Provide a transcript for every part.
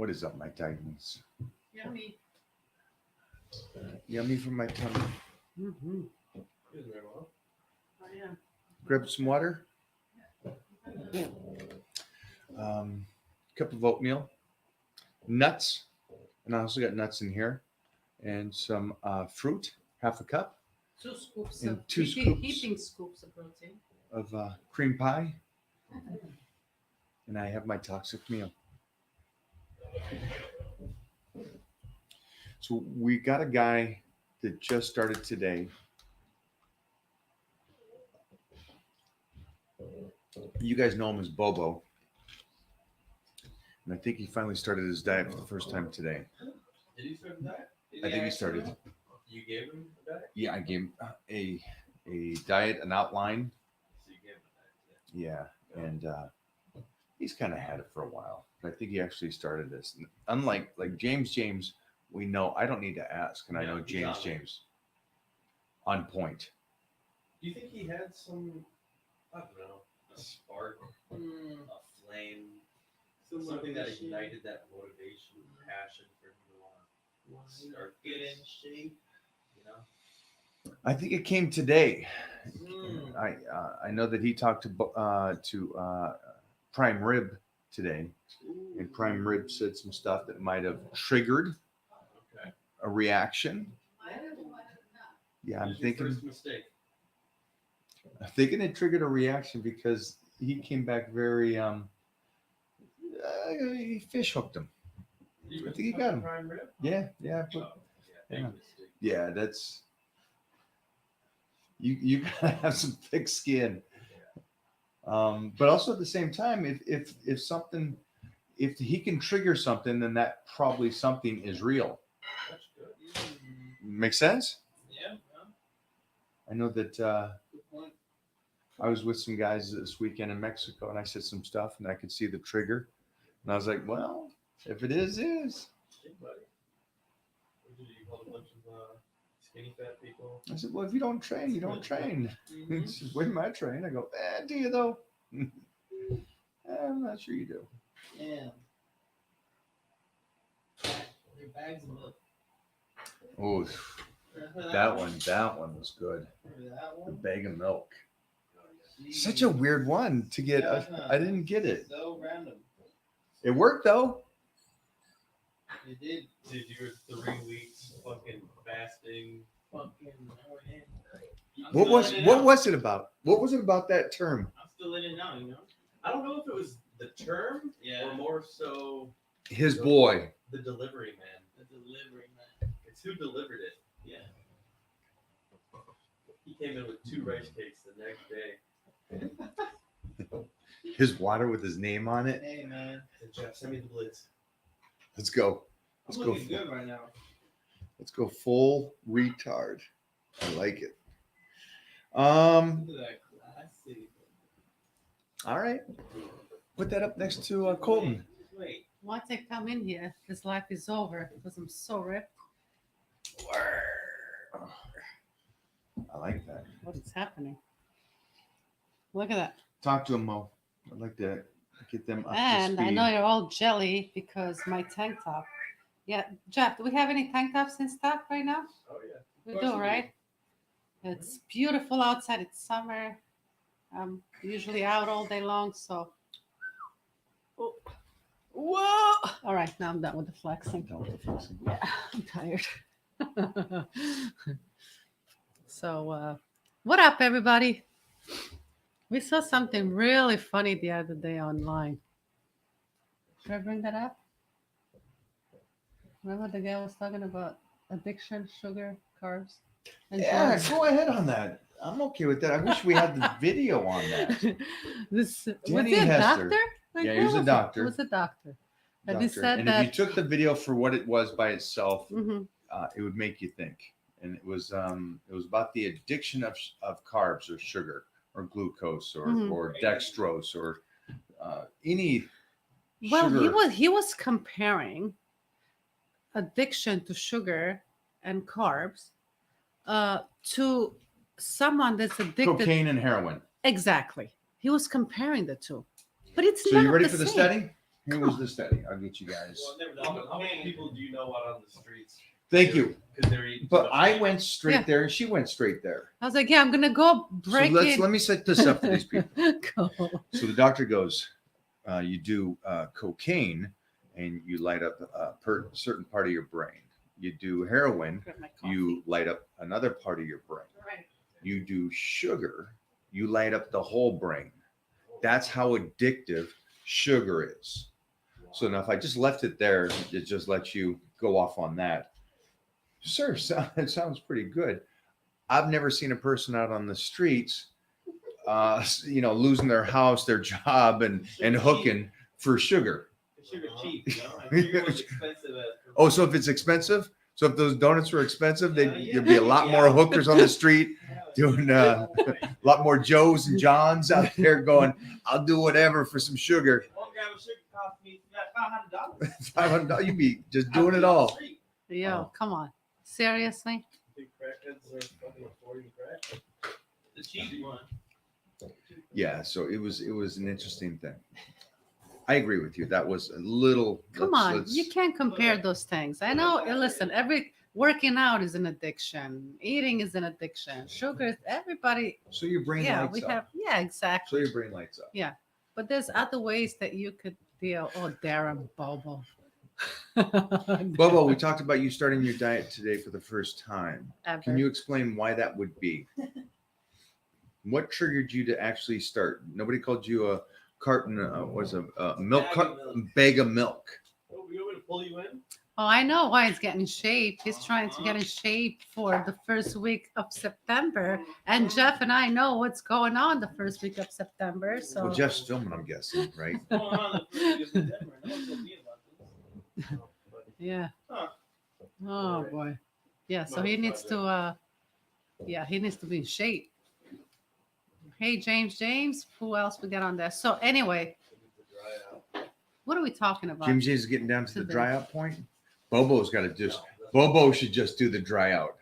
What is up, my Titans? Yummy. Yummy for my tummy. Mm-hmm. Doing very well. Oh, yeah. Grab some water. Cup of oatmeal, nuts, and I also got nuts in here, and some fruit, half a cup 2 scoops And of 2 heaping scoops of protein. of cream pie, and I have my toxic meal. So we got a guy that just started today. You guys know him as Bobo. And I think he finally started his diet for the first time today. Did he start that? I think he started. You gave him that? Yeah, I gave him a diet, an outline. So you gave him that. Yeah, and he's kind of had it for a while. But I think he actually started this. And unlike like James, we know. I don't need to ask, and I know Yeah, he's James on point. Do you think he had some, I don't know, a spark, a flame, something that ignited that motivation, passion for him to want to start Get this, in shape. you know? I think it came today. Mm. I know that he talked to Prime Rib today, and Prime Rib said some stuff that might have triggered Okay. a reaction. Yeah, I'm What's your thinking. first mistake. I'm thinking it triggered a reaction because he came back very he fish hooked him. You I think he got him. Prime rib? Yeah. Oh, yeah, big Yeah. mistake. Yeah, that's you gotta have some thick skin. But also at the same time, if something, if he can trigger something, then that probably something is real. That's good. Make sense? Yeah. I know that Good point. I was with some guys this weekend in Mexico, and I said some stuff, and I could see the trigger, and I was like, well, if it is. Hey, buddy. What did you call a bunch of skinny fat people? I said, well, if you don't train, you don't train. He says, when am I train? I go, do you though? I'm not sure you do. Yeah. Your bags of milk. Oh, Remember that one was good. Remember that The one? bag of milk. Jeez. Such a weird one to get. Yeah. I didn't get it. So random. It worked though. You did Did your 3 weeks fucking fasting? fucking. What was it about? What was it about that term? I'm still in it now, you know? I don't know if it was the term Yeah. or more so His boy. the delivery man. The delivery, man. It's who delivered it. Yeah. He came in with 2 rice cakes the next day. His water with his name on it. Hey, man. Said, Jeff, send me the blitz. Let's go. I'm Let's go. looking good right now. Let's go full retard. I like it. Look at that classy. All right. Put that up next to Colton. Wait. Once I come in here, this life is over because I'm so ripped. I like that. What is happening? Look at that. Talk to him, Mo. I'd like to get them up And to I speed. know you're all jelly because my tank top. Yeah, Jeff, do we have any tank tops in stock right now? Oh, yeah. We course do, we do. right? It's beautiful outside. It's summer. I'm usually out all day long, so. Oh. Whoa! All right, now I'm done with the flexing. Done with the flexing. Yeah, I'm tired. So, what up, everybody? We saw something really funny the other day online. Should I bring that up? Remember the guy was talking about addiction, sugar, carbs, and Yeah, drugs? go ahead on that. I'm okay with that. I wish we had the video on that. This was Danny he a Hester. doctor? Like, Yeah, he was who a it? doctor. He was a doctor. And he Doctor. said And that. if you took the video for what it was by itself, Mhm. it would make you think. And it was about the addiction of carbs or sugar or glucose or Mhm. or dextrose or any Well, sugar. he was comparing addiction to sugar and carbs to someone that's addicted. Cocaine and heroin. Exactly. He was comparing the two, but it's So not you ready the for the same. study? Here was the study. I'll get you guys. Well, I've never done. How many people do you know out on the streets? Thank you. Because they're eating. But too much I meat? went straight Yeah. there, and she went straight there. I was like, yeah, I'm gonna go So break let it. me set this up for these people. Go. So the doctor goes, you do cocaine, and you light up a certain part of your brain. You do heroin, Grab my you coffee. light up another part of your brain. Right. You do sugar, you light up the whole brain. That's how addictive sugar is. So now if I just left it there, it just lets you go off on that. Sir, it sounds pretty good. I've never seen a person out on the streets, losing their house, their job, and hooking for sugar. Sugar cheap, you know? Like, sugar was expensive as. Oh, so if it's expensive, so if those donuts were expensive, Yeah, there'd be a lot more hookers on the street doing a lot more Joes and Johns out there going, I'll do whatever for some sugar. 1 gram of sugar cost me $500. $500, you'd be just doing it all. Yo, come on. Seriously? Big crackheads are fucking affording crack. The cheap one. Yeah, so it was an interesting thing. I agree with you. That was a little. Come on. You can't compare those things. I know. Listen, working out is an addiction. Eating is an addiction. Sugar is everybody. So your brain Yeah, lights we up. have. Yeah, exactly. So your brain lights up. But there's other ways that you could deal. Oh, Darren Bobo. Bobo, we talked about you starting your diet today for the first time. Ever. Can you explain why that would be? What triggered you to actually start? Nobody called you a carton, milk Bag of milk. bag of milk. Oh, we want me to pull you in? Oh, I know why he's getting in shape. He's trying to get in shape for the first week of September. And Jeff and I know what's going on the first week of September. So Well, Jeff's filming, I'm guessing, right? What's going on the first week of September? No one told me about this. yeah. Huh. Oh boy. Yeah, so he needs to he needs to be in shape. Hey James, who else we got on there? So anyway, what are we talking about? Jim J's getting down to the Today. dry out point. Bobo's got to just. Bobo should just do the dry out.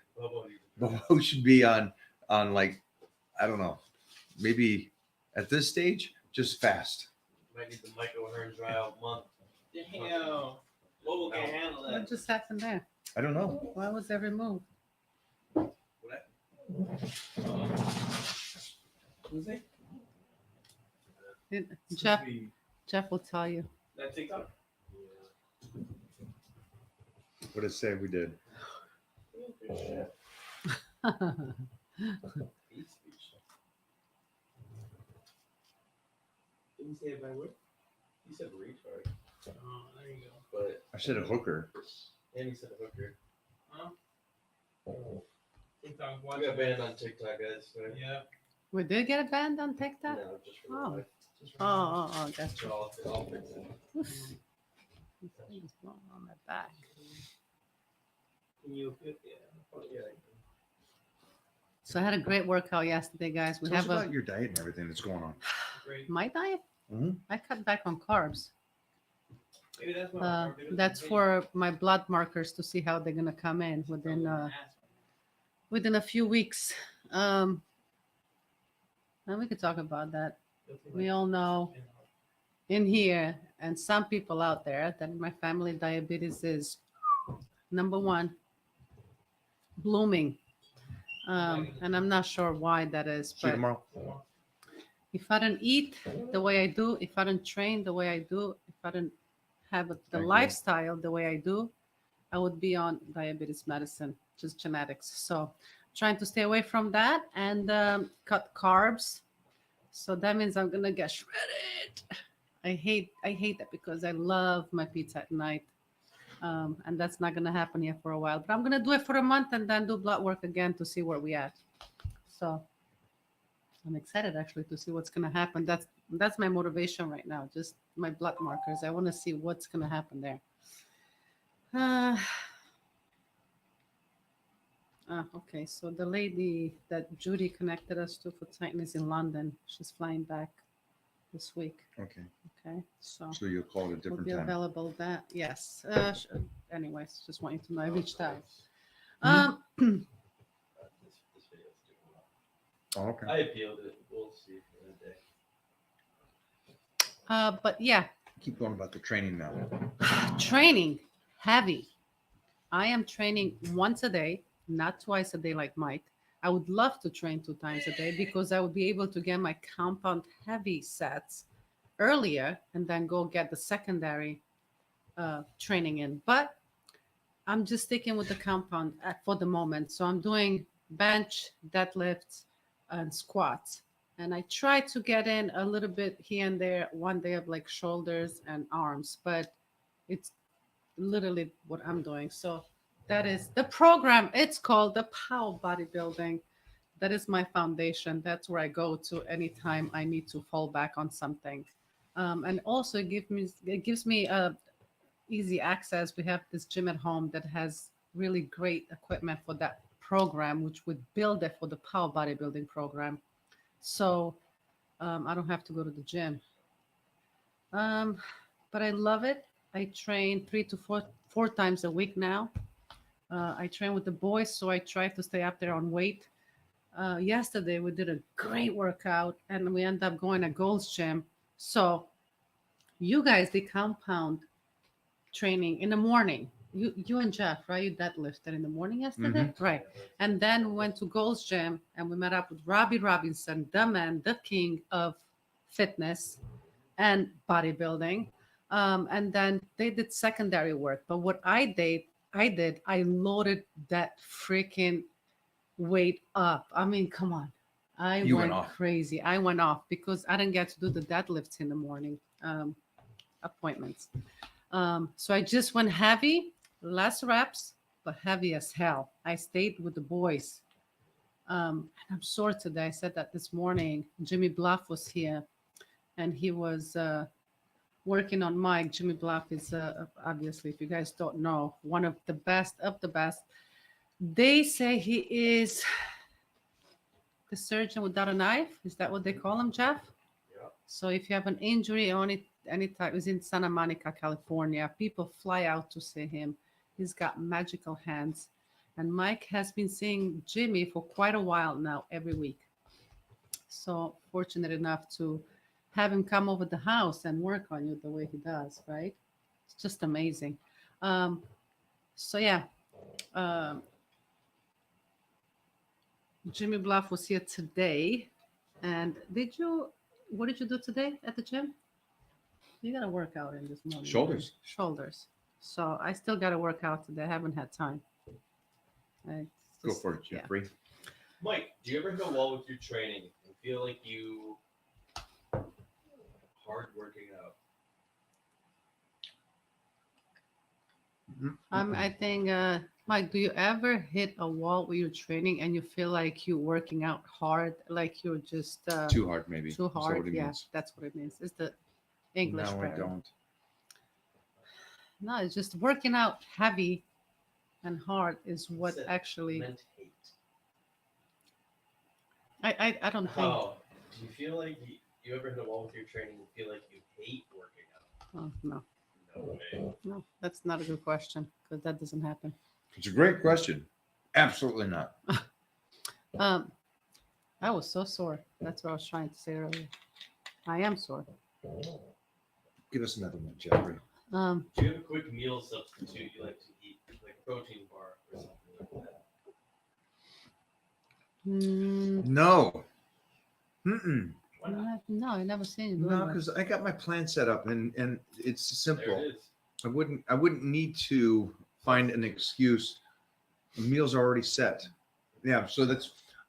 Bobo should be on like, I don't know, maybe at this stage, just fast. Might need the Michael Hearn dry out month. Damn. What can handle What that? just happened there? I don't know. Why was that removed? Who's it? Jeff will tell you. That TikTok? What did it say we did? Didn't say it by word. He said retard, Oh, there you go. but I said a hooker. and he said hooker. Huh? TikTok, We watch got it. banned on TikTok, guys. So Yeah. We did get a band on TikTok? no, just for Oh. life. Oh, that's So I'll fix it. Oof. This thing is blowing on my back. Can you fit? Yeah. Oh, yeah. So I had a great workout yesterday, guys. We Tell us have about your diet and everything that's going on. Great. my diet. Mhm. I cut back on carbs. Maybe that's what That's for my blood markers to see how they're gonna come in within a few weeks. And we could talk about that. We all know in here and some people out there that in my family diabetes is number one, blooming. And I'm not sure why that is, See you but tomorrow. if I don't eat the way I do, if I don't train the way I do, if I don't have the Thank you. lifestyle the way I do, I would be on diabetes medicine, just genetics. So trying to stay away from that and cut carbs. So that means I'm gonna get shredded. I hate that because I love my pizza at night. And that's not gonna happen here for a while. But I'm gonna do it for a month and then do blood work again to see where we at. So I'm excited actually to see what's gonna happen. That's my motivation right now. Just my blood markers. I want to see what's gonna happen there. Okay, so the lady that Judy connected us to for Titan is in London. She's flying back this week. Okay. Okay, so So you'll call it a we'll different be time. available. That yes. Anyways, just want you to know I reached out. Mhm. Um, This video's doing well. Oh, okay. I appealed it. We'll see for the day. but yeah, Keep going about the training now. Training heavy. I am training once a day, not twice a day like Mike. I would love to train 2 times a day because I would be able to get my compound heavy sets earlier and then go get the secondary training in. But I'm just sticking with the compound for the moment. So I'm doing bench, deadlifts, and squats. And I try to get in a little bit here and there, one day of like shoulders and arms, but it's literally what I'm doing. So that is the program. It's called the Power Bodybuilding. That is my foundation. That's where I go to anytime I need to fall back on something. And also it gives me easy access. We have this gym at home that has really great equipment for that program, which would build it for the Power Bodybuilding program. So I don't have to go to the gym. But I love it. I train 3 to 4 times a week now. I train with the boys, so I try to stay up there on weight. Yesterday we did a great workout, and we ended up going to Gold's Gym. So you guys did compound training in the morning. You and Jeff, right? You deadlifted in the morning yesterday, right? And then we went to Gold's Gym, and we met up with Robbie Robinson, the man, the king of fitness and bodybuilding. And then they did secondary work. But what I did, I loaded that freaking weight up. I mean, come on. You went went off. crazy. I went off because I didn't get to do the deadlifts in the morning appointments. So I just went heavy, less reps, but heavy as hell. I stayed with the boys. And I'm sore today. I said that this morning. Jimmy Bluff was here, and he was working on Mike. Jimmy Bluff is obviously, if you guys don't know, one of the best of the best. They say he is the surgeon without a knife. Is that what they call him, Jeff? Yeah. So if you have an injury or any type, he's in Santa Monica, California. People fly out to see him. He's got magical hands. And Mike has been seeing Jimmy for quite a while now, every week. So fortunate enough to have him come over the house and work on you the way he does, right? It's just amazing. So yeah, Jimmy Bluff was here today. And what did you do today at the gym? You got to work out in this morning. Shoulders. Shoulders. So I still got to work out today. I haven't had time. Go for it, yeah. Jeffrey. Mike, do you ever hit a wall with your training and feel like you hard working out? I think, Mike, do you ever hit a wall with your training and you feel like you're working out hard, like you're just Too hard, maybe. too Is that hard? what it Yeah, means? that's what it means. It's the English No, I version. don't. No, it's just working out heavy and hard is what Said actually. Meant hate. I don't think. Oh, do you feel like you ever hit a wall with your training and feel like you hate working out? Oh, no, No way. no, that's not a good question because that doesn't happen. It's a great question. Absolutely not. I was so sore. That's what I was trying to say earlier. I am sore. Give us another one, Jeffrey. Um, Do you have a quick meal substitute you like to eat, like a protein bar or something like that? No. Mm-mm. Why not? no, I never seen you doing No, that. because I got my plan set up and it's There simple. it is. I wouldn't need to find an excuse. The meal's already set. Yeah, so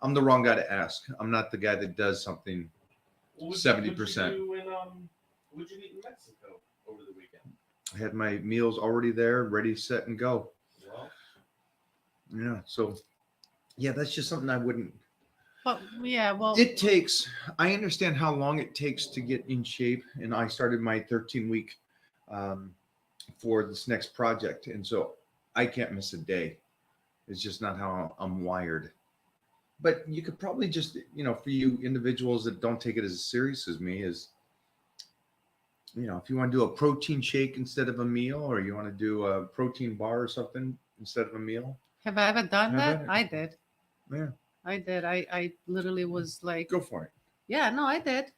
I'm the wrong guy to ask. I'm not the guy that does something. What 70%. What'd you eat in Mexico over the weekend? I had my meals already there, ready, set, and go. Well, Yeah, so yeah, that's just something I wouldn't. But yeah, well, I understand how long it takes to get in shape, and I started my 13-week for this next project, and so I can't miss a day. It's just not how I'm wired. But you could probably just, for you individuals that don't take it as serious as me, if you want to do a protein shake instead of a meal, or you want to do a protein bar or something instead of a meal. have I ever done Have that? I? I did. Yeah, I did. I literally was like, go for it. yeah, no, I did.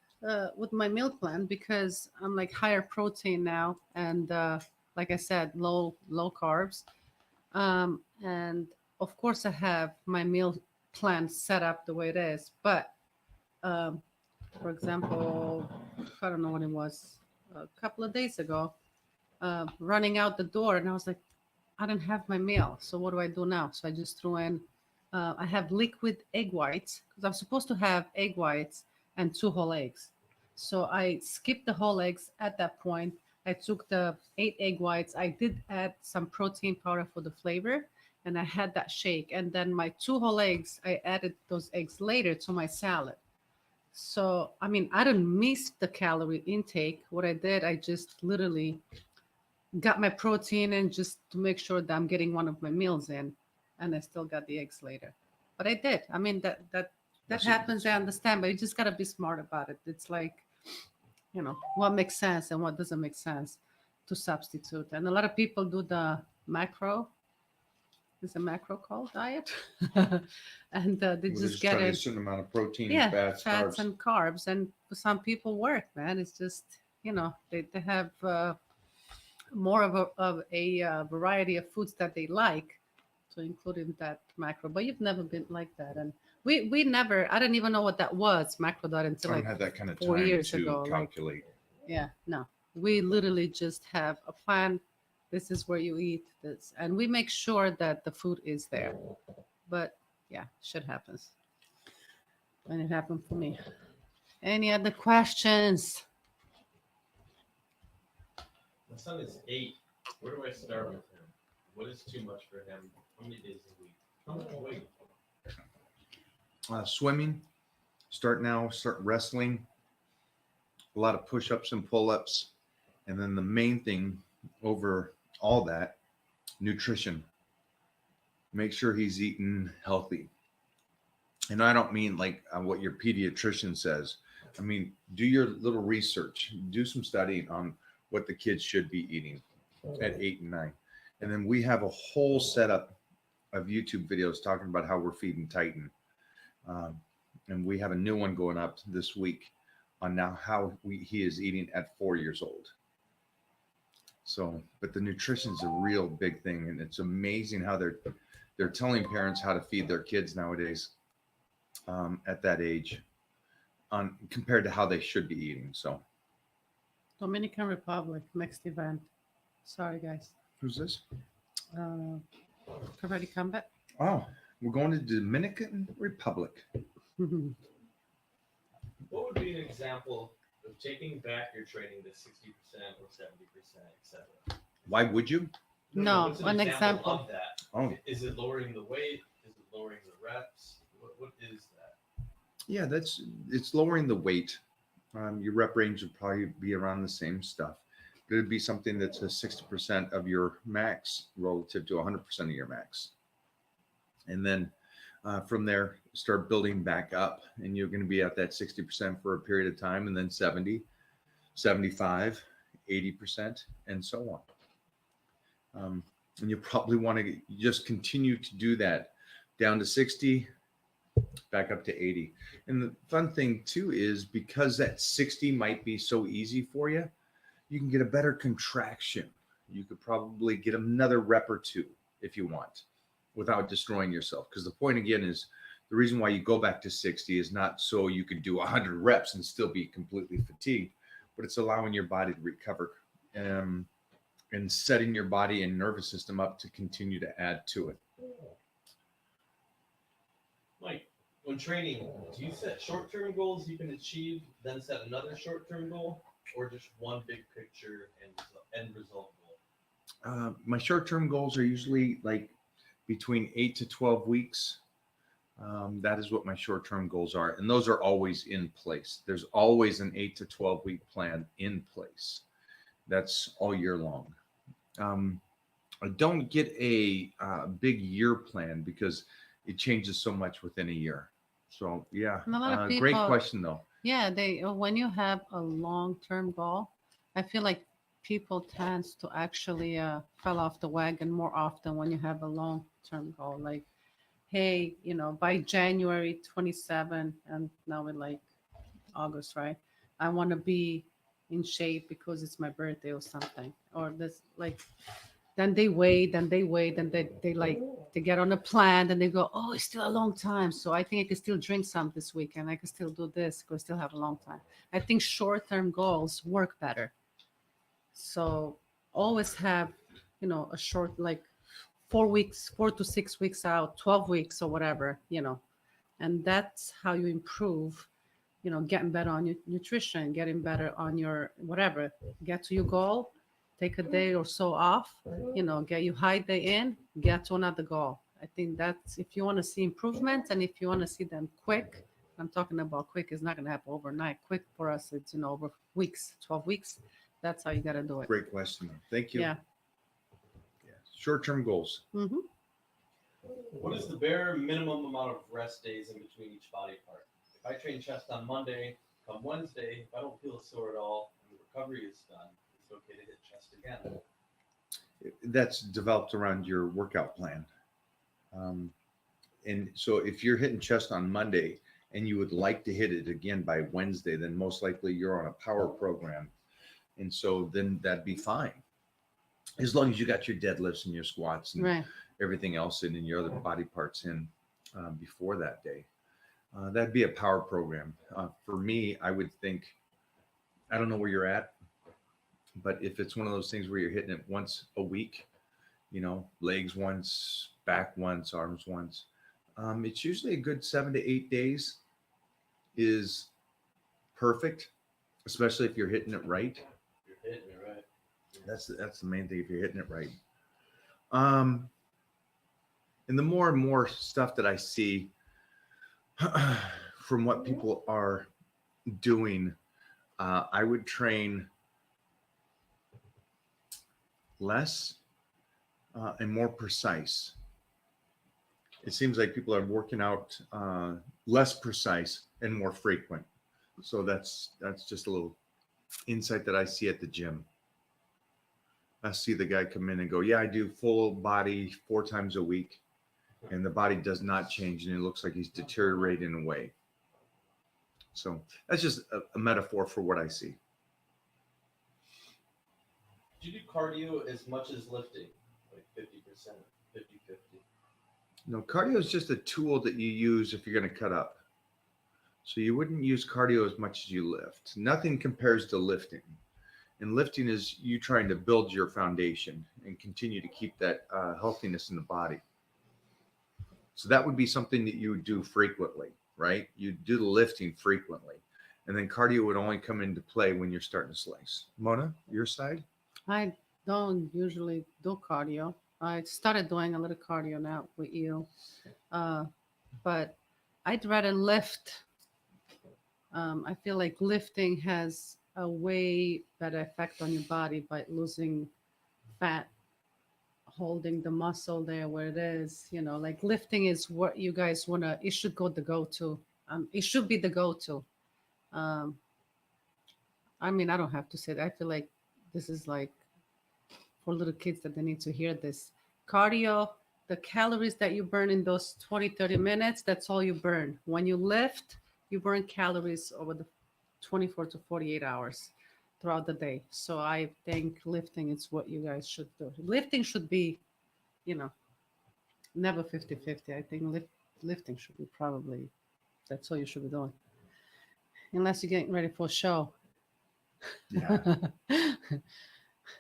with my meal plan because I'm like higher protein now, and like I said, low carbs. And of course, I have my meal plan set up the way it is. But um, for example, I don't know when it was, a couple of days ago, running out the door, and I was like, I didn't have my meal. So what do I do now? So I just threw in. I have liquid egg whites because I'm supposed to have egg whites and two whole eggs. So I skipped the whole eggs at that point. I took the 8 egg whites. I did add some protein powder for the flavor, and I had that shake. And then my two whole eggs, I added those eggs later to my salad. So I mean, I didn't miss the calorie intake. What I did, I just literally got my protein and just to make sure that I'm getting one of my meals in, and I still got the eggs later. But I did. I mean that That's- happens. I understand, but you just gotta be smart about it. It's like, what makes sense and what doesn't make sense to substitute. And a lot of people do the macro. Is a macro called diet, and they We're just trying get to get a it. certain amount of protein, Yeah, fats, fats carbs. and carbs, and for some people work, man. It's just they have more of a variety of foods that they like to include in that macro. But you've never been like that, and we never. I didn't even know what that was, macro diet, I until don't like have that kind of 4 time years to ago. Like, calculate. yeah, no, we literally just have a plan. This is where you eat this, and we make sure that the food is there. But yeah, shit happens, and it happened for me. Any other questions? My son is 8. Where do I start with him? What is too much for him? How many days a week? How much weight? Swimming, start now. Start wrestling. A lot of push-ups and pull-ups, and then the main thing over all that, nutrition. Make sure he's eating healthy. And I don't mean like what your pediatrician says. I mean, do your little research, do some studying on what the kids should be eating at 8 and 9. And then we have a whole setup of YouTube videos talking about how we're feeding Titan. And we have a new one going up this week on now how he is eating at 4 years old. So, but the nutrition is a real big thing. And it's amazing how they're telling parents how to feed their kids nowadays at that age on compared to how they should be eating. So Dominican Republic next event. Sorry, guys. who's this? Karate combat. Oh, we're going to Dominican Republic. What would be an example of taking back your training to 60% or 70%, etc.? Why would you? No, what's an example. of that? Oh, Is it lowering the weight? Is it lowering the reps? What is that? yeah, it's lowering the weight. Your rep range would probably be around the same stuff. But it'd be something that's a 60% of your max relative to 100% of your max. And then from there, start building back up. And you're going to be at that 60% for a period of time, and then 70, 75, 80%, and so on. And you probably want to just continue to do that down to 60, back up to 80. And the fun thing too is because that 60 might be so easy for you, you can get a better contraction. You could probably get another rep or two if you want without destroying yourself. Because the point again is the reason why you go back to 60 is not so you could do 100 reps and still be completely fatigued, but it's allowing your body to recover and setting your body and nervous system up to continue to add to it. Mike, when training, do you set short-term goals you can achieve, then set another short-term goal, or just one big picture and end result goal? My short-term goals are usually like between 8 to 12 weeks. That is what my short-term goals are. And those are always in place. There's always an 8 to 12 week plan in place. That's all year long. I don't get a big year plan because it changes so much within a year. So yeah, And a lot of great people- question though. Yeah, when you have a long-term goal, I feel like people tends to actually fell off the wagon more often when you have a long-term goal. Like, hey, by January 27, and now we're like August, right? I want to be in shape because it's my birthday or something, or this like, then they wait and they wait and they like they get on a plan and they go, oh, it's still a long time. So I think I can still drink some this weekend. I can still do this because I still have a long time. I think short-term goals work better. So always have, a short like 4 weeks, 4 to 6 weeks out, 12 weeks or whatever, and that's how you improve, getting better on your nutrition, getting better on your whatever, get to your goal, take a day or so off, get your high day in, get to another goal. I think that's if you want to see improvements and if you want to see them quick. I'm talking about quick, it's not going to happen overnight. Quick for us, it's, over weeks, 12 weeks. That's how you got to do it. Great question. Thank you. Yeah. Yeah. Short-term goals. Hmm. What is the bare minimum amount of rest days in between each body part? If I train chest on Monday, come Wednesday, if I don't feel sore at all and the recovery is done, it's okay to hit chest again. That's developed around your workout plan. And so if you're hitting chest on Monday and you would like to hit it again by Wednesday, then most likely you're on a power program. And so then that'd be fine. As long as you got your deadlifts and your squats and Right. everything else in and your other body parts in before that day. That'd be a power program. For me, I would think, I don't know where you're at, but if it's one of those things where you're hitting it once a week, legs once, back once, arms once, it's usually a good 7 to 8 days is perfect, especially if you're hitting it right. You're hitting it right. That's the main thing if you're hitting it right. And the more and more stuff that I see from what people are doing, I would train less and more precise. It seems like people are working out less precise and more frequent. So that's just a little insight that I see at the gym. I see the guy come in and go, yeah, I do full body 4 times a week. And the body does not change. And it looks like he's deteriorating away. So that's just a metaphor for what I see. Do you do cardio as much as lifting? Like 50%, 50-50? No, cardio is just a tool that you use if you're going to cut up. So you wouldn't use cardio as much as you lift. Nothing compares to lifting. And lifting is you trying to build your foundation and continue to keep that healthiness in the body. So that would be something that you would do frequently, right? You do the lifting frequently. And then cardio would only come into play when you're starting to slice. Mona, your side? I don't usually do cardio. I started doing a little cardio now with you, but I'd rather lift. I feel like lifting has a way better effect on your body by losing fat, holding the muscle there where it is. Like lifting is what you guys wanna. It should go the go-to. It should be the go-to. I mean, I don't have to say that. I feel like this is like for little kids that they need to hear this. Cardio, the calories that you burn in those 20, 30 minutes, that's all you burn. When you lift, you burn calories over the 24 to 48 hours throughout the day. So I think lifting is what you guys should do. Lifting should be, never 50-50. I think lifting should be probably, that's all you should be doing. Unless you're getting ready for a show. Yeah.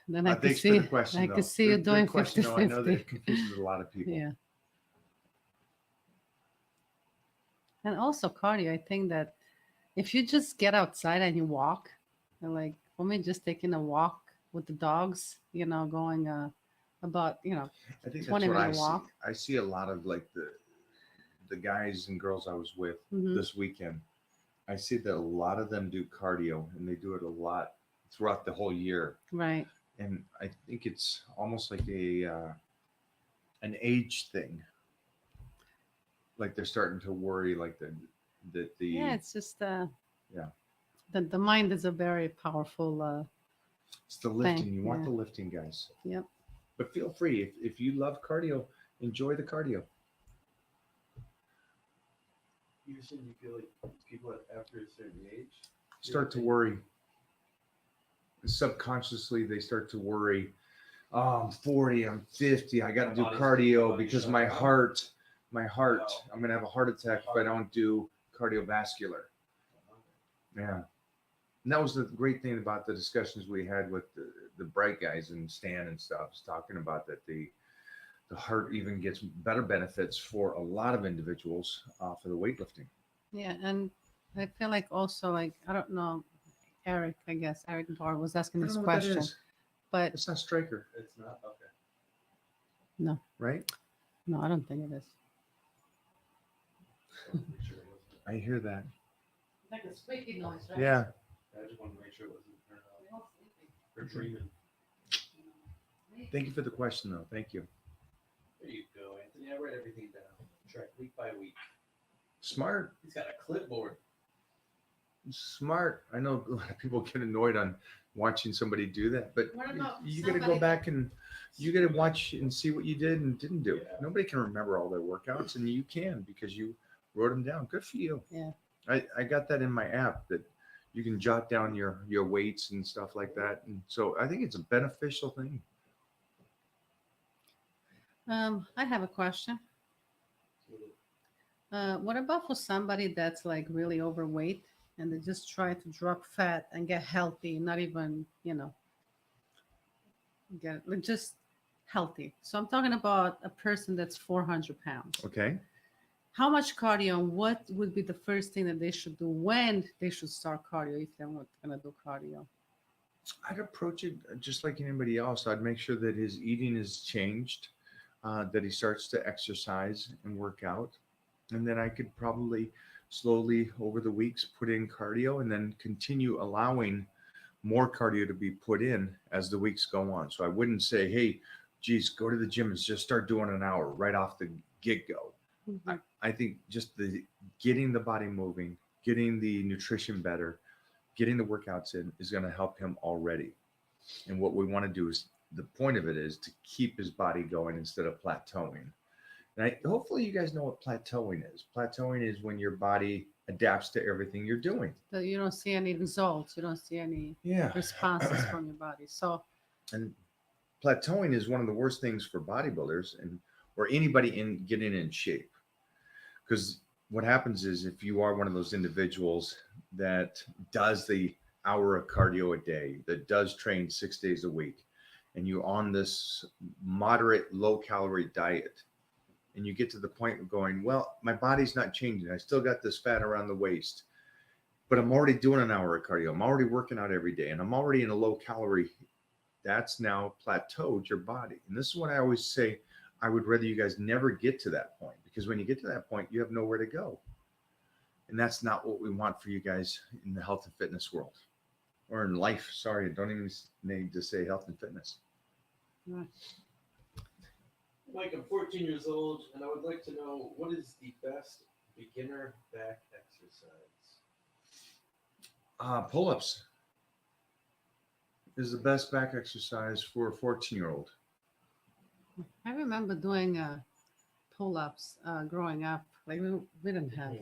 Then I can Thanks see, for the question, I though. can see you Good doing question, though. I know that 50-50. it confuses a lot of people. Yeah. And also cardio, I think that if you just get outside and you walk, and like for me, just taking a walk with the dogs, going about, I think 20 that's what I minute see. walk. I see a lot of like the guys and girls I was with Mhm. this weekend. I see that a lot of them do cardio and they do it a lot throughout the whole year. Right. And I think it's almost like an age thing. Like they're starting to worry like that the Yeah, it's just Yeah. the mind is a very powerful it's the lifting. thing, You want yeah. the lifting, guys. Yep. But feel free if you love cardio, enjoy the cardio. You said you feel like people after a certain age start to worry. Subconsciously, they start to worry. Oh, I'm 40, I'm 50. I got to do cardio because my heart, I'm going to have a heart attack if I don't do cardiovascular. Yeah. And that was the great thing about the discussions we had with the Bright guys and Stan and stuff, is talking about that the heart even gets better benefits for a lot of individuals for the weightlifting. Yeah, and I feel like also like I don't know, Eric. I guess Eric Barr was asking I this don't know what that question, is. but It's not Striker, It's not okay. no, right? no, I don't think it is. Just wanted to make sure it wasn't- I hear that. Like a squeaky noise, Yeah. I just wanted to make sure it wasn't turned off. Or dreaming. Thank you for the question, though. Thank you. There you go, Anthony. I write everything down. Track week by week. Smart. He's got a clipboard. Smart. I know a lot of people get annoyed on watching somebody do that, but What about you got to go somebody- back and you got to watch and see what you did and didn't do. Yeah. Nobody can remember all their workouts, and you can because you wrote them down. Good for you. Yeah. I got that in my app that you can jot down your weights and stuff like that, and so I think it's a beneficial thing. I have a question. What about for somebody that's like really overweight and they just try to drop fat and get healthy, not even, get like just healthy. So I'm talking about a person that's 400 pounds. Okay. How much cardio and what would be the first thing that they should do when they should start cardio if they're not going to do cardio? I'd approach it just like anybody else. I'd make sure that his eating is changed, that he starts to exercise and work out. And then I could probably slowly over the weeks put in cardio and then continue allowing more cardio to be put in as the weeks go on. So I wouldn't say, hey, geez, go to the gym and just start doing an hour right off the get-go. I think just the getting the body moving, getting the nutrition better, getting the workouts in is going to help him already. And what we want to do is the point of it is to keep his body going instead of plateauing. And hopefully you guys know what plateauing is. Plateauing is when your body adapts to everything you're doing. So you don't see any results. You don't see any Yeah. responses from your body. So And plateauing is one of the worst things for bodybuilders or anybody in getting in shape. Because what happens is if you are one of those individuals that does the hour of cardio a day, that does train 6 days a week, and you're on this moderate low calorie diet, and you get to the point of going, well, my body's not changing. I still got this fat around the waist, but I'm already doing an hour of cardio. I'm already working out every day, and I'm already in a low calorie. That's now plateaued your body. And this is what I always say. I would rather you guys never get to that point, because when you get to that point, you have nowhere to go. And that's not what we want for you guys in the health and fitness world or in life. Sorry, I don't even need to say health and fitness. Mike, I'm 14 years old, and I would like to know what is the best beginner back exercise? Pull-ups is the best back exercise for a 14-year-old. I remember doing pull-ups growing up. Like we didn't have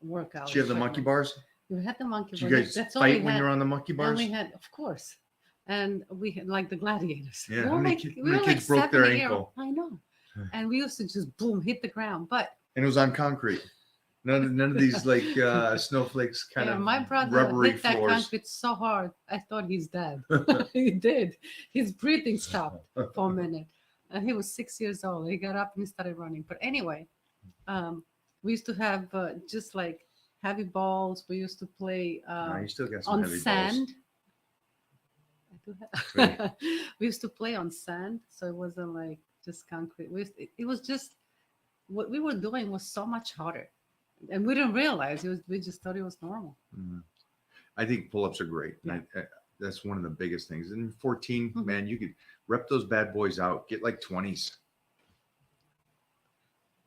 workouts. Do you have the monkey bars? We had the monkey Do you bars. guys That's all we fight when had. you're on the monkey And bars? we had, of course, and we had like the gladiators. Yeah, We how were many like- ki- we how many were like kids broke their 7 year- ankle? I know, and we used to just boom hit the ground. But And it was on concrete. None of these like snowflakes kind yeah, of my brother rubbery hit that floors. concrete so hard, I thought he's dead. He did. His breathing stopped for a minute. And he was 6 years old. He got up and he started running. But anyway, we used to have just like heavy balls. We used to play No, you still got some on heavy sand. I do have. We used to play on sand, so it wasn't like just concrete. It was just what we were doing was so much harder, and we didn't realize it was. We just thought it was normal. Mhm. I think pull-ups are great. And that's one of the biggest things. And 14, Mhm. man, you could rep those bad boys out. Get like 20s.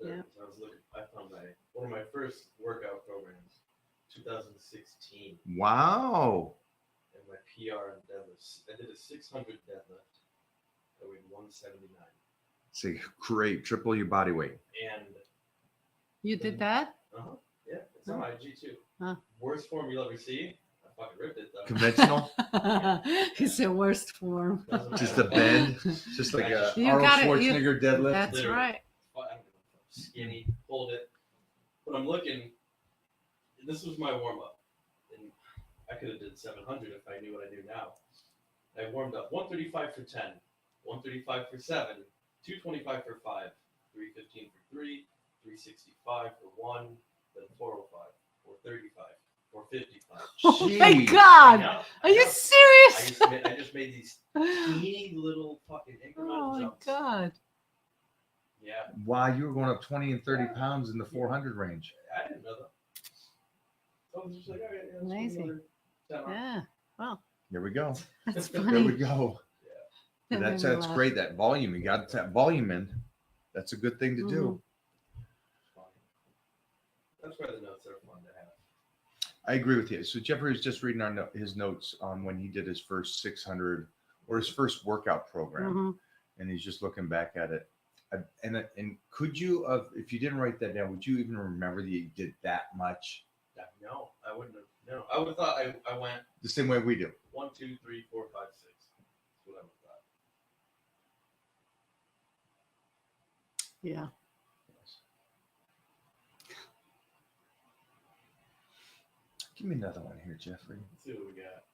Yeah. I was looking. I found one of my first workout programs, 2016, Wow. and my PR in deadlifts. I did a 600 deadlift. I weighed 179, It's a great. Triple your body weight. and You did that? yeah, it's on my IG too. Huh. Worst form you'll ever see. I fucking ripped it though. Conventional, It's the worst form. Doesn't just matter. a bend, just like a You Arnold gotta- Schwarzenegger deadlift. That's Literally. right. I don't give a fuck. Skinny, hold it. But I'm looking. This was my warm up, and I could have did 700 if I knew what I do now. I warmed up 135 for 10, 135 for 7, 225 for 5, 315 for 3, 365 for 1, then 405, 435, 455. Oh my Jeez. I god! know, I Are you know. serious? I just made these teeny little fucking incremental Oh my jumps. god! Yeah, Wow, you were going up 20 and 30 pounds in the 400 range. I didn't know that. So I was just like, all right, yeah, let's do Amazing. another 10 hours. Yeah. Well, There we go. that's There funny. we go. That That's made me that's laugh. great. That volume, you got that volume in. That's a good thing to do. That's why the notes are fun to have. I agree with you. So Jeffrey was just reading his notes on when he did his first 600 or his first workout program, Mhm. and he's just looking back at it. And could you, if you didn't write that down, would you even remember that you did that much? No, I wouldn't have. No, I would have thought I went The same way we do. 1, 2, 3, 4, 5, 6. That's what I would have thought. Yeah. Give me another one here, Jeffrey. Let's see what we got.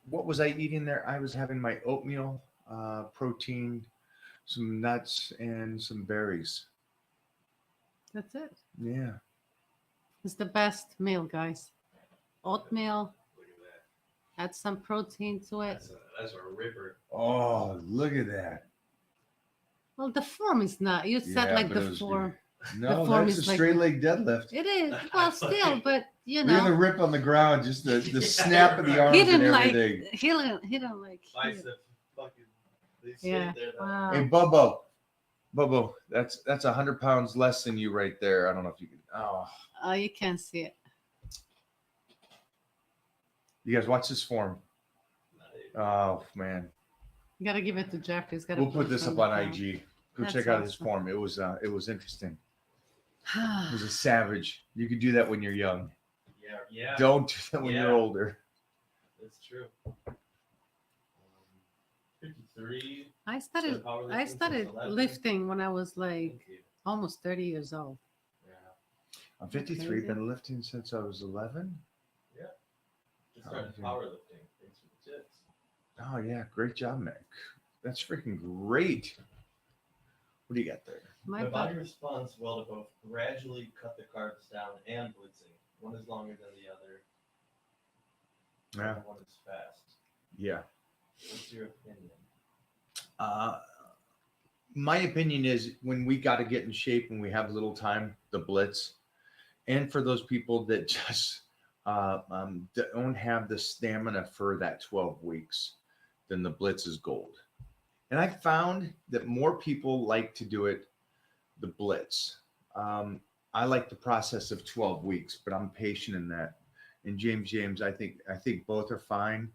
What was I eating there? I was having my oatmeal, protein, some nuts, and some berries. That's it. Yeah. It's the best meal, guys. Oatmeal, Look at that. add some protein to it. That's a ripper. Oh, look at that. Well, the form is not. You said Yeah, like but the it was form. No, form that's a is like- straight leg deadlift. It is. Well, still, but you Look at the know, rip on the ground, just the snap of the arms he and didn't like. everything. He didn't like. Biceps fucking. They stayed Yeah. there. That Wow. Hey, Bubbo, that's 100 pounds less than you right there. I don't know if you can. Oh, Oh, you can't see it. you guys watch this form. night. Oh man, You gotta give it to Jeffrey. He's gotta we'll put this it up the on ground. IG. Go That's check out his awesome. form. It was interesting. He was a savage. You could do that when you're young. Yeah, Don't do that when you're Yeah. older. that's true. 53. I started. powerlifting I since started 11. lifting when I was like Thank you. almost 30 years old. Yeah. I'm 53. Crazy. Been lifting since I was 11. Just started Okay. powerlifting. Thanks for the tips. Oh yeah, great job, Mick. That's freaking great. What do you got there? My The body. body responds well to both gradually cut the carbs down and blitzing. One is longer than the other. Yeah, And one is fast. yeah. What's your opinion? My opinion is when we got to get in shape and we have little time, the blitz, and for those people that just don't have the stamina for that 12 weeks, then the blitz is gold. And I found that more people like to do it, the blitz. I like the process of 12 weeks, but I'm patient in that. And James, I think both are fine.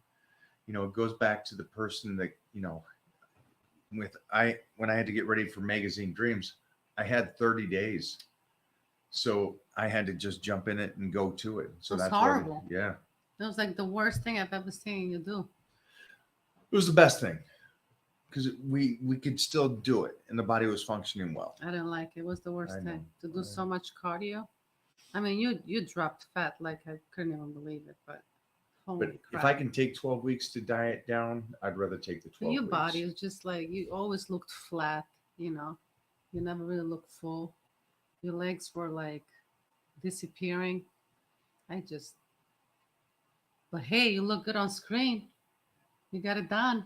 You know, it goes back to the person that, you know, when I had to get ready for Magazine Dreams, I had 30 days. So I had to just jump in it and go to it. So That's that's horrible. What, yeah. That was like the worst thing I've ever seen you do. It was the best thing because we could still do it and the body was functioning well. I didn't like it. It was the worst I know. thing to do I so much cardio. I mean, you dropped fat like I couldn't even believe it. But holy But crap! if I can take 12 weeks to diet down, I'd rather take the 12 your weeks. body is just like you always looked flat. You know, you never really looked full. Your legs were like disappearing. But hey, you look good on screen. You got it done.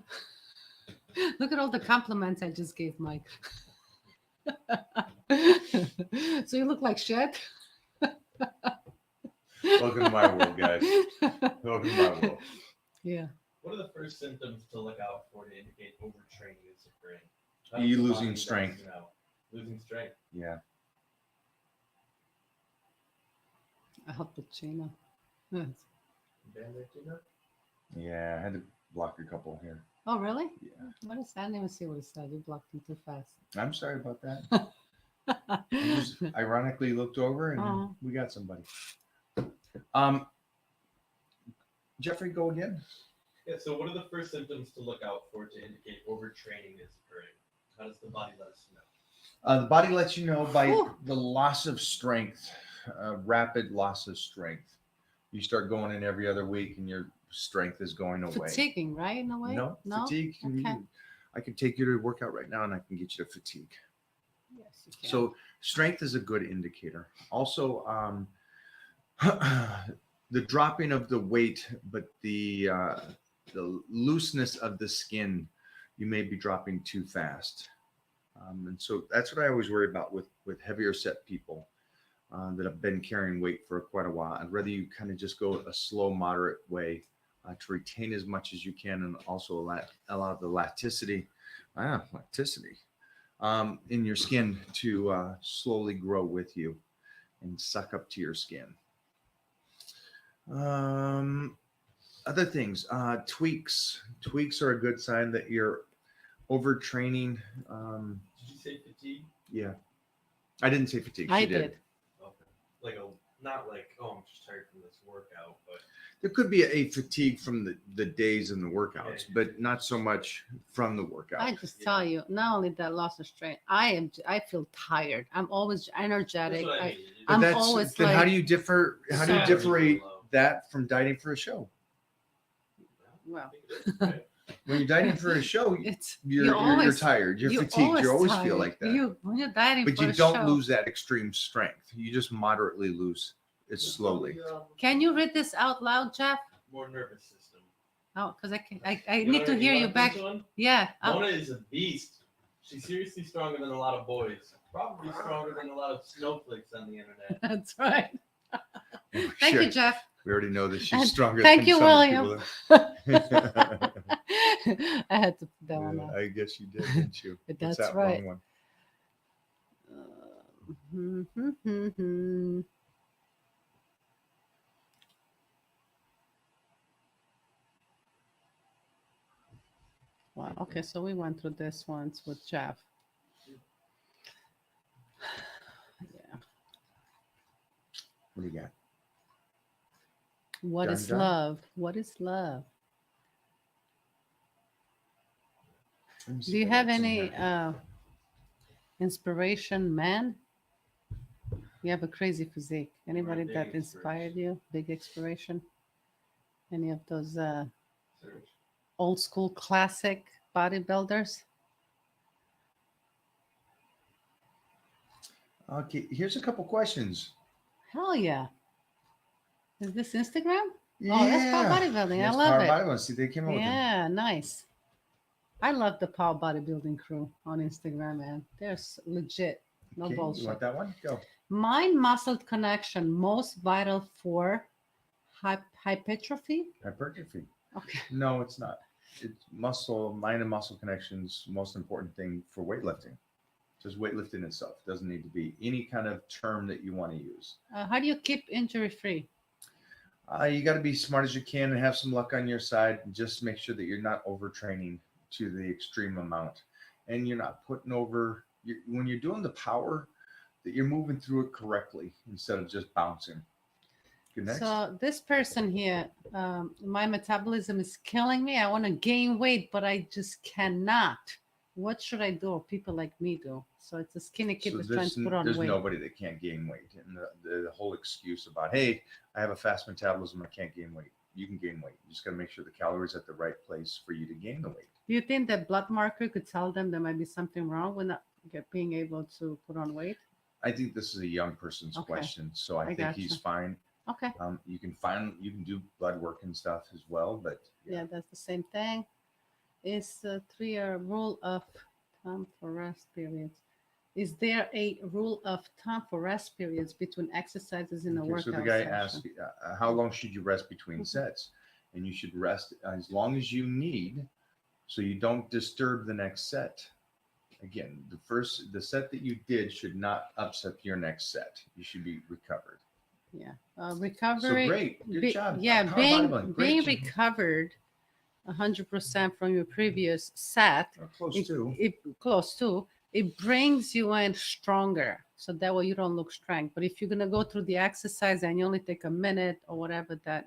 Look at all the compliments I just gave Mike. So you look like shit. Welcome to my world, guys. Welcome to my world. Yeah. What are the first symptoms to look out for to indicate overtraining is occurring? How You does the losing body strength. know? Losing strength. Yeah. Al Pacino. Yes. Bandana? Yeah, I had to block a couple here. Oh, really? Yeah. What is that? I didn't even see what it said. You blocked him too fast. I'm sorry about that. I just ironically looked over and Oh. we got somebody. Jeffrey, go again. Yeah, so what are the first symptoms to look out for to indicate overtraining is occurring? How does the body let us know? The body lets you know by Whew. the loss of strength, rapid loss of strength. You start going in every other week and your strength is going away. Fatiguing, right? In a way? No, fatigue. Okay. I can take you to work out right now and I can get you to fatigue. Yes, you can. So strength is a good indicator. Also, the dropping of the weight, but the looseness of the skin, you may be dropping too fast. And so that's what I always worry about with heavier set people that have been carrying weight for quite a while. I'd rather you kind of just go a slow, moderate way to retain as much as you can and also allow the elasticity in your skin to slowly grow with you and suck up to your skin. Other things, tweaks. Tweaks are a good sign that you're overtraining. Did you say fatigue? Yeah, I didn't say fatigue. I She did. Okay. Not like, oh, I'm just tired from this workout, but There could be a fatigue from the days and the workouts, Okay. but not so much from the workout. I just Yeah. tell you, not only that loss of strength, I feel tired. I'm always energetic. that's what I I, mean. But I'm that's always then how like- do you differ? How do you So- differentiate that from dieting for a show? well, Right? When you're dieting for a show, it's you're always tired, you're you fatigued, you always feel tired. like that. You when you're dieting But for you a don't show. lose that extreme strength. You just moderately lose it slowly. Can you read this out loud, Jeff? More nervous system. Oh, because I You need to wanna- hear you want back. this one? Yeah. Mona is a beast. She's seriously stronger than a lot of boys. Probably stronger than a lot of snowflakes on the internet. That's right. Oh, Thank you, shit. Jeff. We already know that she's And stronger thank than you, some William. people. I had to put that one Yeah, out. I guess you did, didn't you? What's That's that right. wrong one? Wow. Okay, so we went through this once with Jeff. Yeah. What do you got? What Done, is done? love? What is love? Let me see Do you if I have got some any here. inspiration man? You have a crazy physique. Anybody big that inspired you? Big inspiration? Any of those Search. old school classic bodybuilders? Okay, here's a couple questions. Hell yeah. Is this Instagram? Oh, that's Power Bodybuilding. I love it. Bodybuilding. See, they came up with them. Yeah, nice. I love the Power Bodybuilding crew on Instagram, man. They're legit. No Okay, bullshit. you want that one? Go. Mind muscle connection, most vital for hypertrophy. Hypertrophy. Okay. No, it's not. It's mind and muscle connections, most important thing for weightlifting. Just weightlifting itself. Doesn't need to be any kind of term that you want to use. How do you keep injury free? You got to be smart as you can and have some luck on your side. And just make sure that you're not overtraining to the extreme amount. And you're not putting over, when you're doing the power, that you're moving through it correctly instead of just bouncing. Good next. So this person here, my metabolism is killing me. I want to gain weight, but I just cannot. What should I do? Or people like me do? So it's a skinny kid that's trying to put on there's weight. nobody that can't gain weight. And the whole excuse about, hey, I have a fast metabolism, I can't gain weight. You can gain weight. You just got to make sure the calories at the right place for you to gain the weight. Do you think that blood marker could tell them there might be something wrong with not being able to put on weight? I think this is a young person's Okay. question, so I think gotcha. he's fine. Okay. You can do blood work and stuff as well, but Yeah, that's the same thing. Is a 3-year rule of time for rest periods? Is there a rule of time for rest periods between exercises in a Okay, workout so the guy session? asked, how long should you rest between Mhm. sets? And you should rest as long as you need, so you don't disturb the next set. Again, the set that you did should not upset your next set. You should be recovered. Yeah. So Recovery. great. Good job. Yeah, Power being bodybuilding. Great job. recovered 100% from your previous set, Or close to. it close to, it brings you in stronger. So that way you don't look strength. But if you're gonna go through the exercise and you only take a minute or whatever, that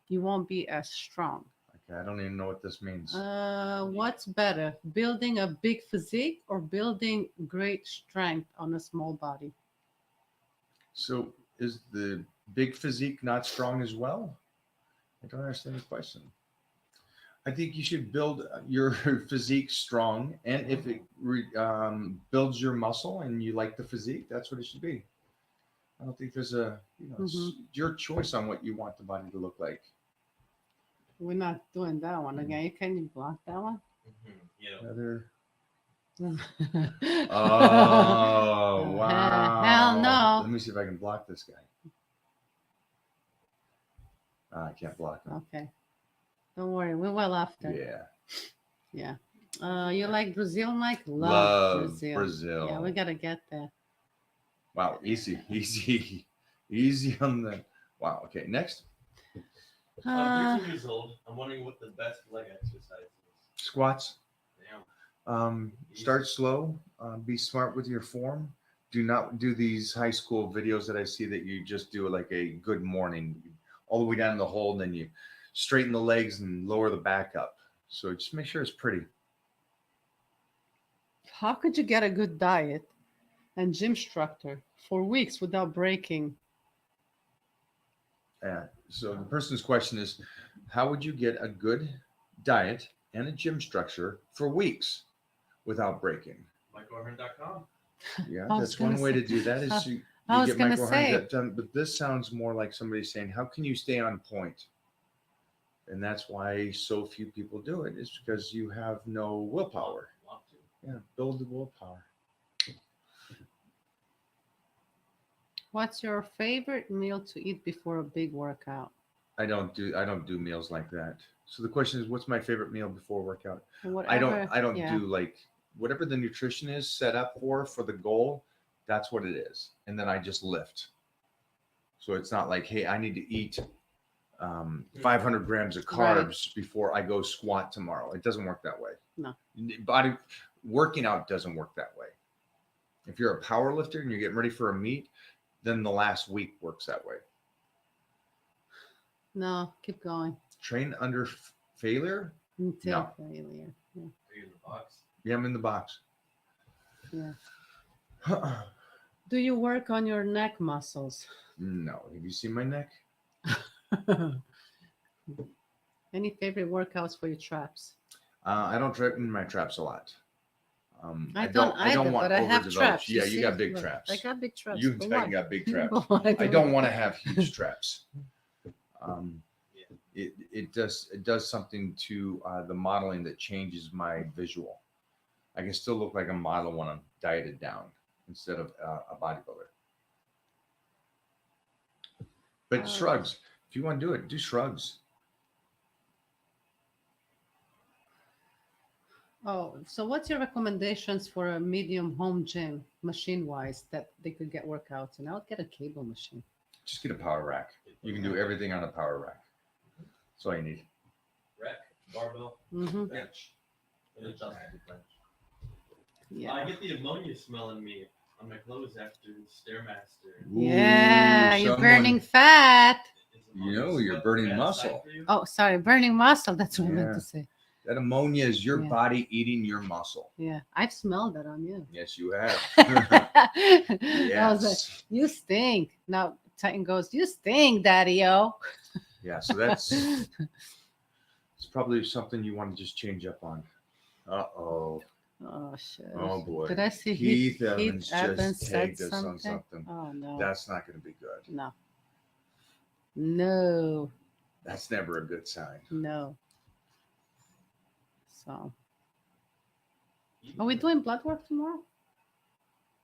you won't be as strong. Okay, I don't even know what this means. What's better, building a big physique or building great strength on a small body? So is the big physique not strong as well? I don't understand the question. I think you should build your physique strong, and if it builds your muscle and you like the physique, that's what it should be. I don't think there's a, it's your choice on what you want the body to look like. We're not doing that one again. Can you block that one? Yeah. Other. Oh Oh wow! Hell no! Let me see if I can block this guy. I can't block him. Okay, don't worry. We're well after. Yeah. Yeah. You like Brazil, Mike? Love Brazil. Brazil. Yeah, we gotta get there. Wow, easy on the. Wow. Okay, next. I'm 13 years old. I'm wondering what the best leg exercise is. Squats. Damn. Start slow. Be smart with your form. Do not do these high school videos that I see that you just do like a good morning, all the way down in the hole, and then you straighten the legs and lower the back up. So just make sure it's pretty. How could you get a good diet and gym instructor for weeks without breaking? So the person's question is, how would you get a good diet and a gym structure for weeks without breaking? MikeO'Hearn.com. Yeah, I was that's one gonna way say- to do that. Is you I was get gonna Mike O'Hearn say- done, but this sounds more like somebody saying, how can you stay on point? And that's why so few people do it, is because you have no willpower. Want to. Yeah, build the willpower. What's your favorite meal to eat before a big workout? I don't do meals like that. So the question is, what's my favorite meal before workout? Whatever, I don't yeah. do like whatever the nutrition is set up for the goal. That's what it is, and then I just lift. So it's not like, hey, I need to eat 500 grams of carbs before I go squat tomorrow. It doesn't work that way. No. Body working out doesn't work that way. If you're a power lifter and you're getting ready for a meet, then the last week works that way. No, keep going. Train under failure. Until No. failure. Yeah. Are you in the box? Yeah, I'm in the box. Yeah. Do you work on your neck muscles? No. Have you seen my neck? Any favorite workouts for your traps? I don't train my traps a lot. I don't want but I have overdeveloped- traps. Yeah, you see? got big Look, traps. I got big traps. You but I why? got big traps. Why do I don't want to have huge traps. Yeah. It does something to the modeling that changes my visual. I can still look like a model when I'm dieted down instead of a bodybuilder. But shrugs, if you want to do it, do shrugs. Oh, so what's your recommendations for a medium home gym, machine-wise, that they could get workouts in? I would get a cable machine. Just get a power rack. You can do everything on a power rack. That's all you need. Rack, barbell, Mm-hmm. bench. And adjustable bench. I Yeah. get the ammonia smell in me on my clothes after Stairmaster. Yeah, Ooh, you're someone- burning fat. Is You know, ammonia you're smell burning a bad muscle. sign for you? Oh, sorry, burning muscle. That's what I meant Yeah. to say. That ammonia is your Yeah. body eating your muscle. Yeah, I've smelled that on you. Yes, you have. I was like, Yes. you stink. Now Titan goes, you stink, Daddy-o. Yeah, so that's it's probably something you want to just change up on. Uh-oh. Oh shit. Oh boy. Did I see Keith Heath Evans Evans just said tagged us on something. Oh no. That's not going to be good. No. No. That's never a good sign. No. So, are we doing blood work tomorrow?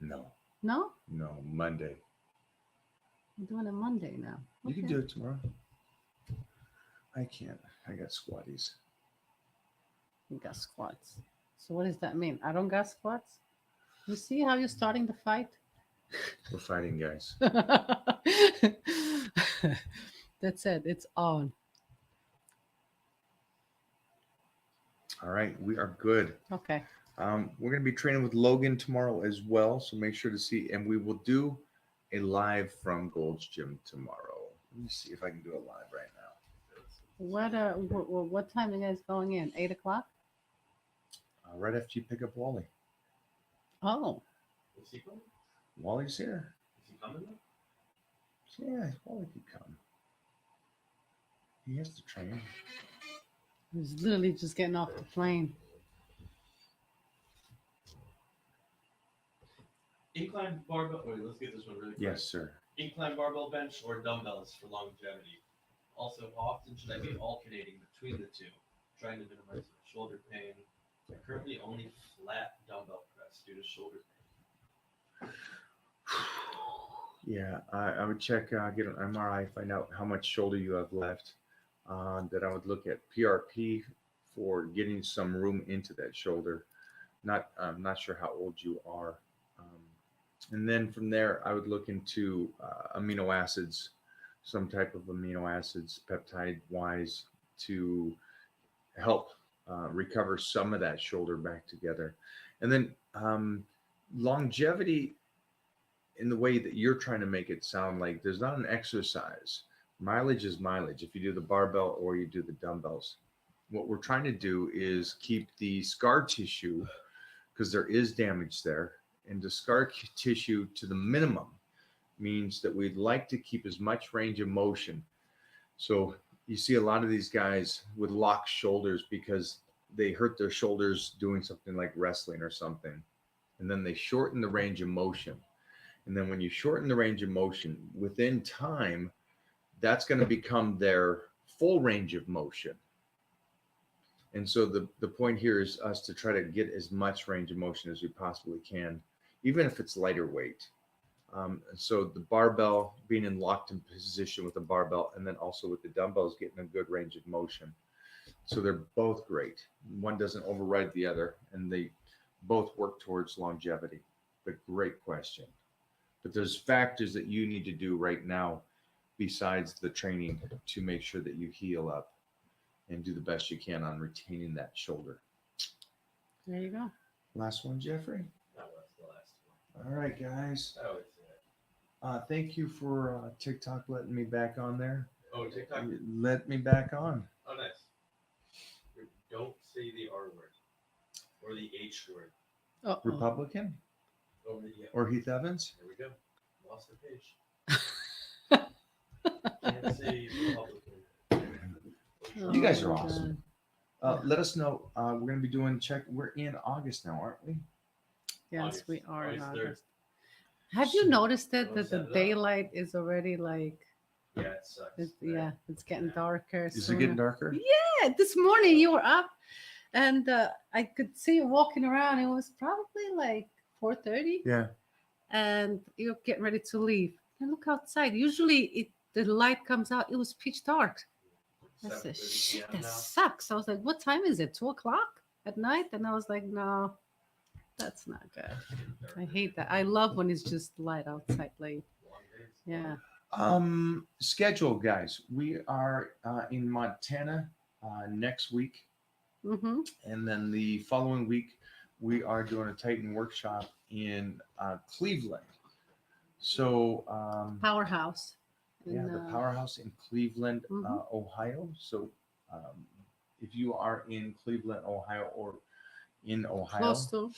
No, No? no, Monday. We're doing it Monday now. You can Okay. do it tomorrow. I can't. I got squatties. You got squats. So what does that mean? I don't got squats? You see how you're starting the fight? We're fighting, guys. That's it. It's on. All right, we are good. Okay. We're going to be training with Logan tomorrow as well, so make sure to see. And we will do a live from Gold's Gym tomorrow. Let me see if I can do it live right now. What time are you guys going in? 8 o'clock? Right after you pick up Wally. Oh, Is he coming? Wally's here. Is he coming? Yeah, Wally could come. He has to train. I was literally just getting off the plane. Incline barbell. Wait, let's get this one really quick. Yes, sir. Incline barbell bench or dumbbells for longevity. Also, how often should I be alternating between the two, trying to minimize my shoulder pain? I currently only flat dumbbell press due to shoulder pain. Yeah, I would check, get an MRI, find out how much shoulder you have left. That I would look at PRP for getting some room into that shoulder. I'm not sure how old you are. And then from there, I would look into amino acids, some type of amino acids, peptide wise, to help recover some of that shoulder back together. And then longevity, in the way that you're trying to make it sound like, there's not an exercise. Mileage is mileage. If you do the barbell or you do the dumbbells, what we're trying to do is keep the scar tissue, because there is damage there, and the scar tissue to the minimum means that we'd like to keep as much range of motion. So you see a lot of these guys with locked shoulders because they hurt their shoulders doing something like wrestling or something, and then they shorten the range of motion. And then when you shorten the range of motion, within time, that's going to become their full range of motion. And so the point here is us to try to get as much range of motion as we possibly can, even if it's lighter weight. So the barbell, being in locked in position with the barbell, and then also with the dumbbells, getting a good range of motion. So they're both great. One doesn't override the other, and they both work towards longevity. But great question. But there's factors that you need to do right now besides the training to make sure that you heal up and do the best you can on retaining that shoulder. There you go. Last one, Jeffrey. That was the last one. All right, guys. That was it. Thank you for TikTok letting me back on there. Oh, TikTok. Let me back on. Oh, nice. Don't say the R word or the H word. Uh-oh. Republican Over the or Heath Evans? There we go. Lost the page. Can't say Republican. You guys Oh, are my awesome. God. Let us know. We're going to be doing We're in August now, aren't we? Yes, August- we are in August 3rd. August. Have you noticed it that the 7th. daylight is already like, Yeah, it sucks. it's getting darker. Is it sooner. getting darker? Yeah, this morning you were up, and I could see you walking around. It was probably like 4:30, Yeah. and you're getting ready to leave. And look outside. Usually, the light comes out. It was pitch dark. I said, 7:30 "Shit, PM that now. sucks." I was like, "What time is it? 2 o'clock at night?" And I was like, "No, that's not good. I hate that. I love when it's just light outside late. Long days. Yeah. Schedule, guys. We are in Montana next week, Mm-hmm. and then the following week we are doing a Titan workshop in Cleveland. So Powerhouse. yeah, in, the Powerhouse in Cleveland, Mhm. Ohio. So if you are in Cleveland, Ohio, or in Ohio, Close to.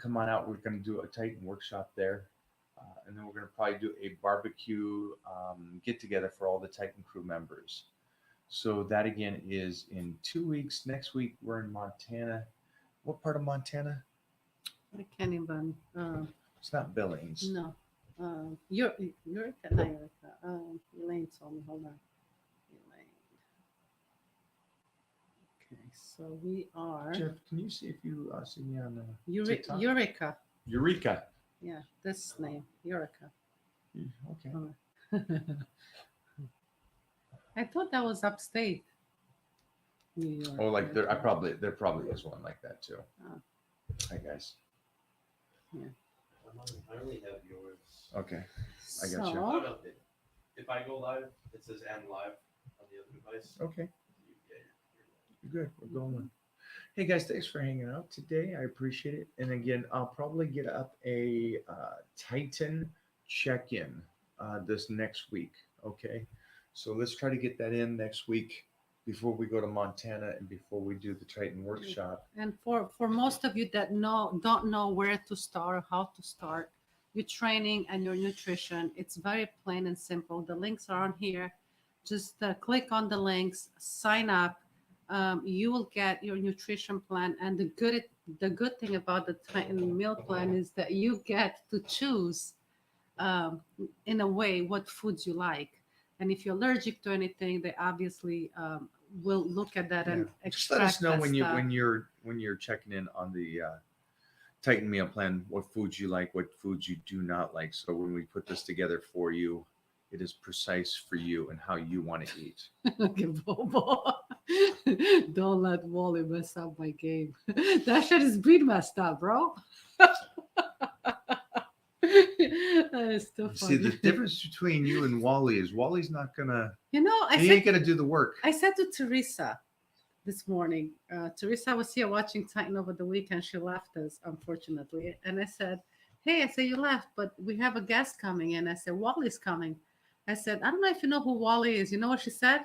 come on out. We're going to do a Titan workshop there. And then we're going to probably do a barbecue get together for all the Titan crew members. So that again is in 2 weeks. Next week, we're in Montana. What part of Montana? I can't even. It's not Billings. No. Eureka, not Eureka. Elaine told me. Hold on. Elaine. Okay, so we are Jeff, can you see if you see me on TikTok? Eureka. Eureka? Yeah, this name, Eureka. Okay. I thought that was upstate New York. Oh, like there probably is one like that too. Oh. Hi guys. I only have yours. Okay. I got you. Oh, no, it if I go live, it says "and live" on the other device. Okay, Yeah, you're good. We're going. Hey guys, thanks for hanging out today. I appreciate it. And again, I'll probably get up a Titan check-in this next week. Okay, so let's try to get that in next week before we go to Montana and before we do the Titan workshop. And for most of you that don't know where to start or how to start your training and your nutrition, it's very plain and simple. The links are on here. Just click on the links, sign up. You will get your nutrition plan. And the good thing about the Titan meal plan is that you get to choose, in a way, what foods you like. And if you're allergic to anything, they obviously will look at that and Just extract let us know that when stuff. when you're checking in on the Titan meal plan, what foods you like, what foods you do not like. So when we put this together for you, it is precise for you and how you want to eat. Okay, Bobo. Don't let Wally mess up my game. That shit is beat messed up, bro. That is too funny. See, the difference between you and Wally is Wally's not gonna. You know, He ain't gonna do the work. I said to Teresa this morning, Teresa was here watching Titan over the weekend. She left us, unfortunately. And I said, hey, I said, you left, but we have a guest coming in. I said, Wally's coming. I said, I don't know if you know who Wally is. You know what she said?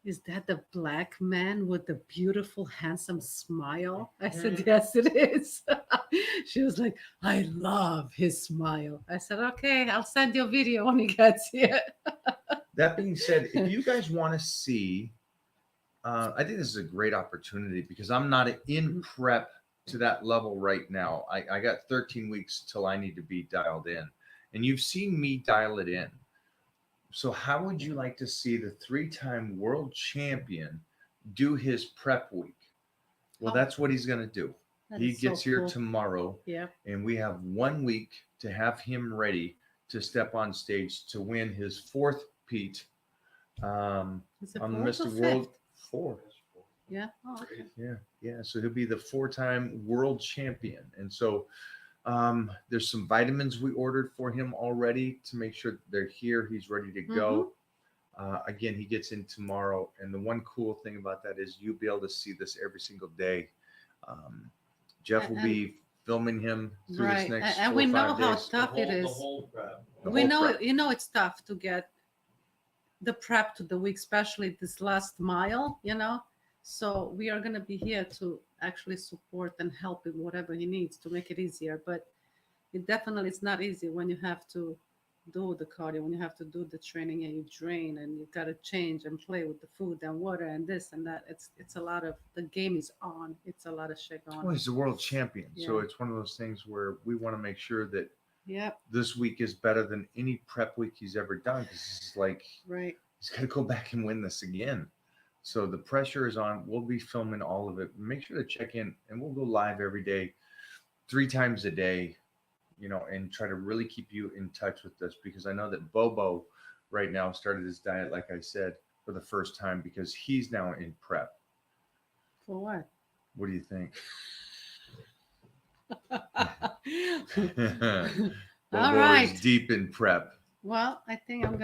Is that the black man with the beautiful, handsome smile? I said, yes, it is. She was like, I love his smile. I said, okay, I'll send you a video when he gets here. That being said, if you guys want to see, I think this is a great opportunity because I'm not in prep to that level right now. I got 13 weeks till I need to be dialed in, and you've seen me dial it in. So how would you like to see the 3-time world champion do his prep week? Well, Oh. that's what he's going to do. That He is so gets here cool. tomorrow, Yeah. and we have 1 week to have him ready to step on stage to win his 4th Pete Is it on the fourth or Mr. World fifth? 4. Yeah. Oh, okay. Yeah. So he'll be the 4-time world champion. And so there's some vitamins we ordered for him already to make sure they're here. He's ready to go. Again, he gets in tomorrow. And the one cool thing about that is you'll be able to see this every single day. Jeff will And- be filming him through Right. this next And 4 we or know 5 how days. tough it The is. whole prep. The We whole know, prep. it's tough to get the prep to the week, especially this last mile, So we are going to be here to actually support and help him whatever he needs to make it easier. But it definitely is not easy when you have to do the cardio, when you have to do the training and you drain and you got to change and play with the food and water and this and that. It's a lot of, the game is on. It's a lot of shit going Well, on. he's the world champion. So Yeah. it's one of those things where we want to make sure that Yep. this week is better than any prep week he's ever done. Because it's like, Right. he's got to go back and win this again. So the pressure is on. We'll be filming all of it. Make sure to check in, and we'll go live every day, 3 times a day, and try to really keep you in touch with this because I know that Bobo right now started his diet, like I said, for the first time because he's now in prep. For what? What do you think? All Bobo right. is deep in prep. Well, I think I'm going to